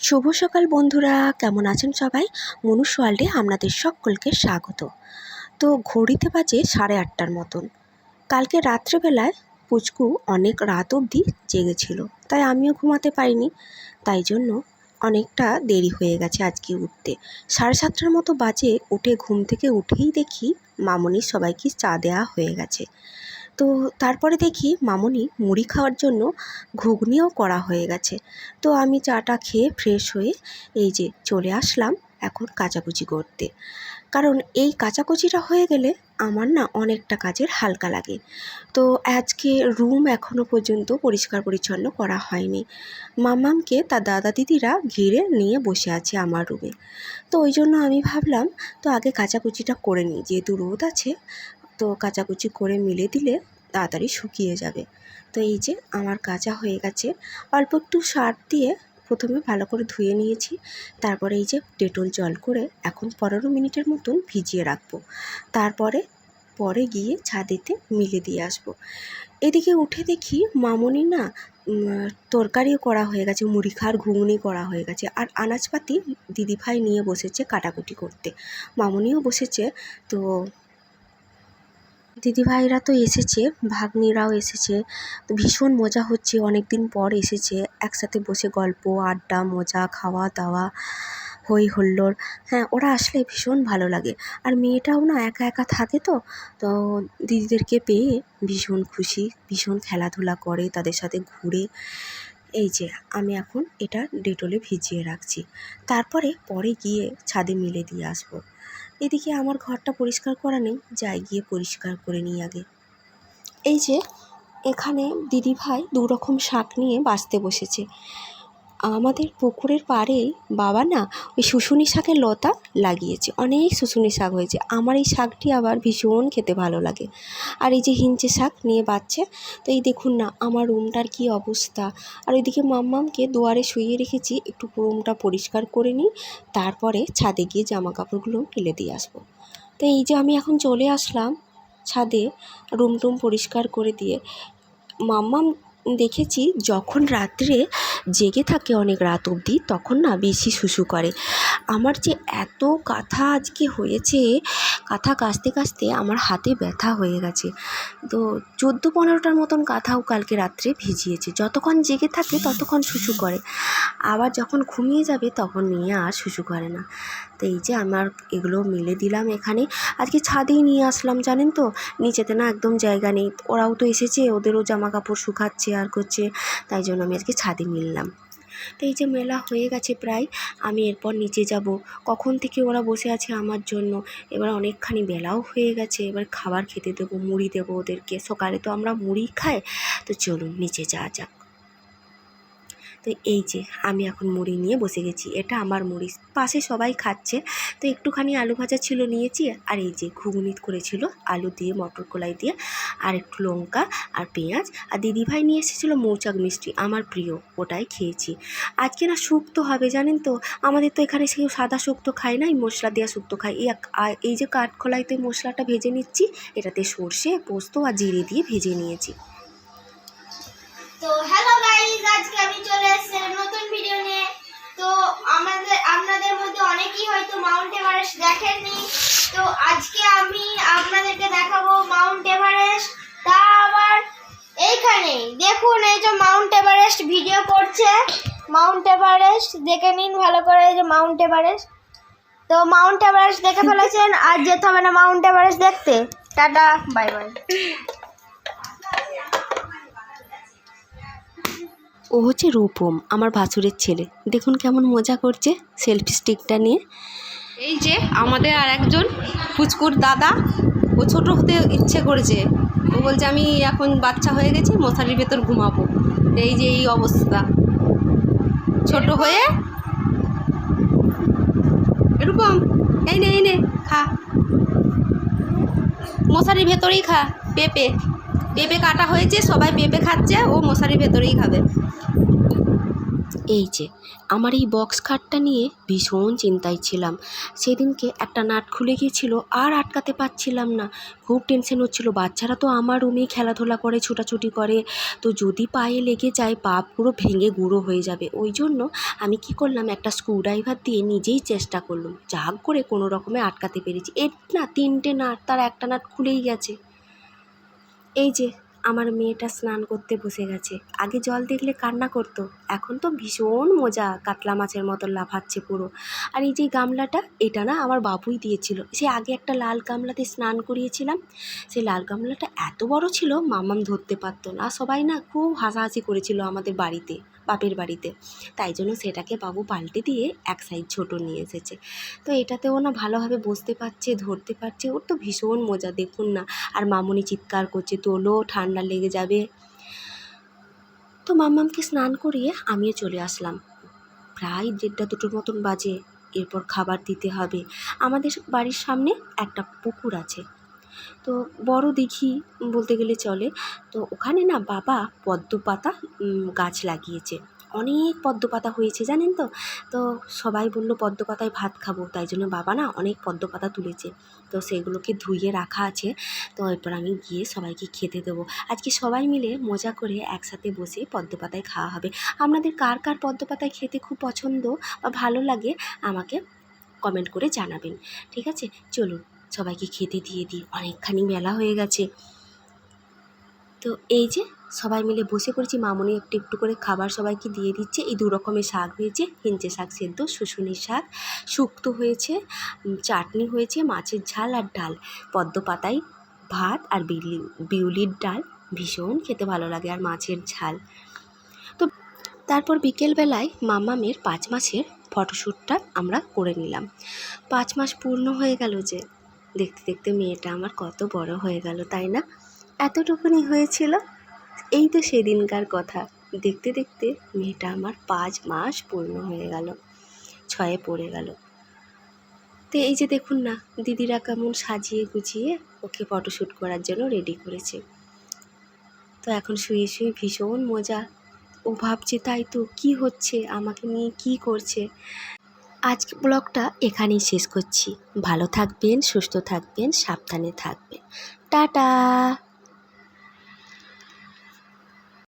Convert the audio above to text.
শুভ সকাল বন্ধুরা, কেমন আছেন সবাই? মনুষ ওয়ার্ল্ডে আপনাদের সকলকে স্বাগত। তো ঘড়িতে বাজে 8:30টার মতন। কালকে রাত্রেবেলায় পুচকু অনেক রাত অবধি জেগেছিল, তাই আমিও ঘুমাতে পারিনি। তাই জন্য অনেকটা দেরি হয়ে গেছে আজকে উঠতে। 7:30টার মতো বাজে। উঠে ঘুম থেকে উঠেই দেখি মামনি সবাইকে চা দেওয়া হয়ে গেছে। তো তারপরে দেখি মামনি মুড়ি খাওয়ার জন্য ঘুগনিও করা হয়ে গেছে। তো আমি চাটা খেয়ে ফ্রেশ হয়ে এই যে চলে আসলাম এখন কাচাকুচি করতে। কারণ এই কাচাকুচিটা হয়ে গেলে আমার না অনেকটা কাজের হালকা লাগে। তো আজকে রুম এখনও পর্যন্ত পরিষ্কার পরিচ্ছন্ন করা হয়নি। মাম্মামকে তার দাদা দিদিরা ঘিরে নিয়ে বসে আছে আমার রুমে। তো ওই জন্য আমি ভাবলাম তো আগে কাচাকুচিটা করে নিই, যেহেতু রোদ আছে। তো কাচাকুচি করে মিলে দিলে তাড়াতাড়ি শুকিয়ে যাবে। তো এই যে আমার কাচা হয়ে গেছে। অল্প একটু সার্ফ দিয়ে প্রথমে ভালো করে ধুয়ে নিয়েছি। তারপরে এই যে ডেটল জল করে এখন 15 মিনিটের মতন ভিজিয়ে রাখবো। তারপরে গিয়ে ছাদেতে মিলে দিয়ে আসবো। এদিকে উঠে দেখি মামনি না তরকারিও করা হয়ে গেছে, মুড়ি খাওয়ার ঘুগনি করা হয়ে গেছে, আর আনাজপাতি দিদিভাই নিয়ে বসেছে কাটাকুটি করতে। মামনিও বসেছে। তো দিদিভাইরা তো এসেছে, ভাগ্নিরাও এসেছে। তো ভীষণ মজা হচ্ছে, অনেক দিন পর এসেছে। একসাথে বসে গল্প আড্ডা মজা খাওয়া দাওয়া হই হুল্লোড়। হ্যাঁ, ওরা আসলে ভীষণ ভালো লাগে। আর মেয়েটাও না একা একা থাকে, তো তো দিদিদেরকে পেয়ে ভীষণ খুশি, ভীষণ খেলাধুলা করে, তাদের সাথে ঘুরে। এই যে আমি এখন এটা ডেটলে ভিজিয়ে রাখছি। তারপরে গিয়ে ছাদে মিলে দিয়ে আসবো। এদিকে আমার ঘরটা পরিষ্কার করা নেই, যাই গিয়ে পরিষ্কার করে নিই আগে। এই যে এখানে দিদিভাই 2 রকম শাক নিয়ে বাছতে বসেছে। আমাদের পুকুরের পাড়ে বাবা না ওই শুশুনি শাকের লতা লাগিয়েছে, অনেক শুশুনি শাক হয়েছে। আমার এই শাকটি আবার ভীষণ খেতে ভালো লাগে। আর এই যে হিঞ্চে শাক নিয়ে বাচ্ছে। তো এই দেখুন না আমার রুমটার কি অবস্থা। আর ওইদিকে মাম্মামকে দুয়ারে শুইয়ে রেখেছি, একটু রুমটা পরিষ্কার করে নিই, তারপরে ছাদে গিয়ে জামা কাপড়গুলো মেলে দিয়ে আসবো। তো এই যে আমি এখন চলে আসলাম ছাদে রুম টুম পরিষ্কার করে দিয়ে। মাম্মাম দেখেছি যখন রাত্রে জেগে থাকে অনেক রাত অবধি, তখন না বেশি শুশু করে। আমার যে এত কাঁথা আজকে হয়েছে, কাঁথা কাচতে কাচতে আমার হাতে ব্যথা হয়ে গেছে। তো 14-15টার মতন কাঁথাও কালকে রাত্রে ভিজিয়েছে। যতক্ষণ জেগে থাকে ততক্ষণ শুশু করে, আবার যখন ঘুমিয়ে যাবে তখন নিয়ে আর শুশু করে না। তো এই যে আমার এগুলো মেলে দিলাম এখানে। আজকে ছাদেই নিয়ে আসলাম, জানেন তো, নিচেতে না একদম জায়গা নেই। ওরাও তো এসেছে, ওদেরও জামা কাপড় শুকাচ্ছে আর করছে, তাই জন্য আমি আজকে ছাদে মিললাম। তো এই যে মেলা হয়ে গেছে প্রায়, আমি এরপর নিচে যাব। কখন থেকে ওরা বসে আছে আমার জন্য। এবার অনেকখানি বেলাও হয়ে গেছে, এবার খাবার খেতে দেবো, মুড়ি দেবো ওদেরকে। সকালে তো আমরা মুড়ি খাই। তো চলুন নিচে যাওয়া যাক। তো এই যে আমি এখন মুড়ি নিয়ে বসে গেছি, এটা আমার মুড়ি, পাশে সবাই খাচ্ছে। তো একটুখানি আলু ভাজা ছিল নিয়েছি, আর এই যে ঘুগনি করেছিল আলু দিয়ে মটর কলাই দিয়ে, আর একটু লঙ্কা আর পেঁয়াজ। আর দিদিভাই নিয়ে এসেছিলো মৌচাক মিষ্টি, আমার প্রিয়, ওটাই খেয়েছি। আজকে না শুক্তো হবে, জানেন তো, আমাদের তো এখানে কেউ সাদা শুক্তো খায় না, এই মশলা দেওয়া শুক্তো খায়। এই যে কাঠখোলাইতে মশলাটা ভেজে নিচ্ছি, এটাতে সর্ষে পোস্ত আর জিরে দিয়ে ভেজে নিয়েছি। তো হ্যালো গাইস, আজকে আমি চলে এসেছি নতুন ভিডিও নিয়ে। তো আপনাদের মধ্যে অনেকেই হয়তো মাউন্ট এভারেস্ট দেখেননি, তো আজকে আমি আপনাদেরকে দেখাবো মাউন্ট এভারেস্ট। তা আবার এইখানে দেখুন, এই যে মাউন্ট এভারেস্ট ভিডিও করছে। মাউন্ট এভারেস্ট দেখে নিন ভালো করে, এই যে মাউন্ট এভারেস্ট। তো মাউন্ট এভারেস্ট দেখে ফেলেছেন, আর যেতে হবে না মাউন্ট এভারেস্ট দেখতে। Tata, bye bye. ও হচ্ছে রূপম, আমার ভাসুরের ছেলে। দেখুন কেমন মজা করছে সেলফি স্টিকটা নিয়ে। এই যে আমাদের আর একজন ফুচকুর দাদা, ও ছোট হতে ইচ্ছে করেছে। ও বলছে আমি এখন বাচ্চা হয়ে গেছি, মশারির ভেতর ঘুমাবো। এই যে এই অবস্থা, ছোট হয়ে। এরকম এই নে খা, মশারির ভেতরেই খা। পেঁপে কাটা হয়েছে, সবাই পেঁপে খাচ্ছে, ও মশারির ভেতরেই খাবে। এই যে আমার এই বক্স খাটটা নিয়ে ভীষণ চিন্তায় ছিলাম। সেদিনকে একটা নাট খুলে গিয়েছিল, আর আটকাতে পারছিলাম না। খুব টেনশন হচ্ছিল। বাচ্চারা তো আমার রুমেই খেলাধুলা করে, ছোটাছুটি করে, তো যদি পায়ে লেগে যায় পা পুরো ভেঙে গুঁড়ো হয়ে যাবে। ওই জন্য আমি কি করলাম, একটা স্ক্রুড্রাইভার দিয়ে নিজেই চেষ্টা করলাম, যা করে কোনো রকমে আটকাতে পেরেছি। এর না 3টে নাট, তার একটা নাট খুলেই গেছে। এই যে আমার মেয়েটা স্নান করতে বসে গেছে। আগে জল দেখলে কান্না করতো, এখন তো ভীষণ মজা, কাতলা মাছের মতো লাফাচ্ছে পুরো। আর এই যে গামলাটা, এটা না আমার বাবুই দিয়েছিল। সে আগে একটা লাল গামলাতে স্নান করিয়েছিলাম, সেই লাল গামলাটা এত বড় ছিল মামাম ধরতে পারতো না। সবাই না খুব হাসাহাসি করেছিল আমাদের বাড়িতে, বাপের বাড়িতে। তাই জন্য সেটাকে বাবু পাল্টে দিয়ে এক সাইজ ছোট নিয়ে এসেছে। তো এটাতেও না ভালোভাবে বসতে পারছে, ধরতে পারছে, ওর তো ভীষণ মজা, দেখুন না। আর মামুনি চিৎকার করছে, তোলো, ঠান্ডা লেগে যাবে। তো মাম্মামকে স্নান করিয়ে আমিও চলে আসলাম। প্রায় 1:30-2টোর মতন বাজে। এরপর খাবার দিতে হবে। আমাদের বাড়ির সামনে একটা পুকুর আছে, তো বড় দিঘি বলতে গেলে চলে। তো ওখানে না বাবা পদ্ম পাতা গাছ লাগিয়েছে। অনেক পদ্ম পাতা হয়েছে জানেন তো। তো সবাই বলল পদ্ম পাতায় ভাত খাবো, তাই জন্য বাবা না অনেক পদ্ম পাতা তুলেছে। তো সেগুলোকে ধুয়ে রাখা আছে। তো এরপর আমি গিয়ে সবাইকে খেতে দেবো। আজকে সবাই মিলে মজা করে একসাথে বসে পদ্ম পাতায় খাওয়া হবে। আপনাদের কার কার পদ্ম পাতায় খেতে খুব পছন্দ বা ভালো লাগে আমাকে কমেন্ট করে জানাবেন। ঠিক আছে, চলুন সবাইকে খেতে দিয়ে দিই, অনেকখানি বেলা হয়ে গেছে। তো এই যে সবাই মিলে বসে পড়েছি, মামনি একটু একটু করে খাবার সবাইকে দিয়ে দিচ্ছে। এই 2 রকমের শাক হয়েছে, হিঞ্চে শাক সেদ্ধ, শুশুনির শাক, শুক্তো হয়েছে, চাটনি হয়েছে, মাছের ঝাল আর ডাল, পদ্ম পাতায় ভাত আর বিউলির ডাল, ভীষণ খেতে ভালো লাগে, আর মাছের ঝাল। তো তারপর বিকেলবেলায় মামামের 5 মাসের ফটোশ্যুটটা আমরা করে নিলাম। 5 মাস পূর্ণ হয়ে গেল যে, দেখতে দেখতে মেয়েটা আমার কত বড় হয়ে গেল, তাই না? এতটুকুনি হয়েছিল, এই তো সেদিনকার কথা। দেখতে দেখতে মেয়েটা আমার 5 মাস পূর্ণ হয়ে গেল, 6-এ পড়ে গেল। তো এই যে দেখুন না, দিদিরা কেমন সাজিয়ে গুছিয়ে ওকে ফটোশ্যুট করার জন্য রেডি করেছে। তো এখন শুয়ে শুয়ে ভীষণ মজা। ও ভাবছে তাই তো, কী হচ্ছে, আমাকে নিয়ে কী করছে। আজকে ব্লগটা এখানেই শেষ করছি। ভালো থাকবেন, সুস্থ থাকবেন, সাবধানে থাকবেন। টাটা।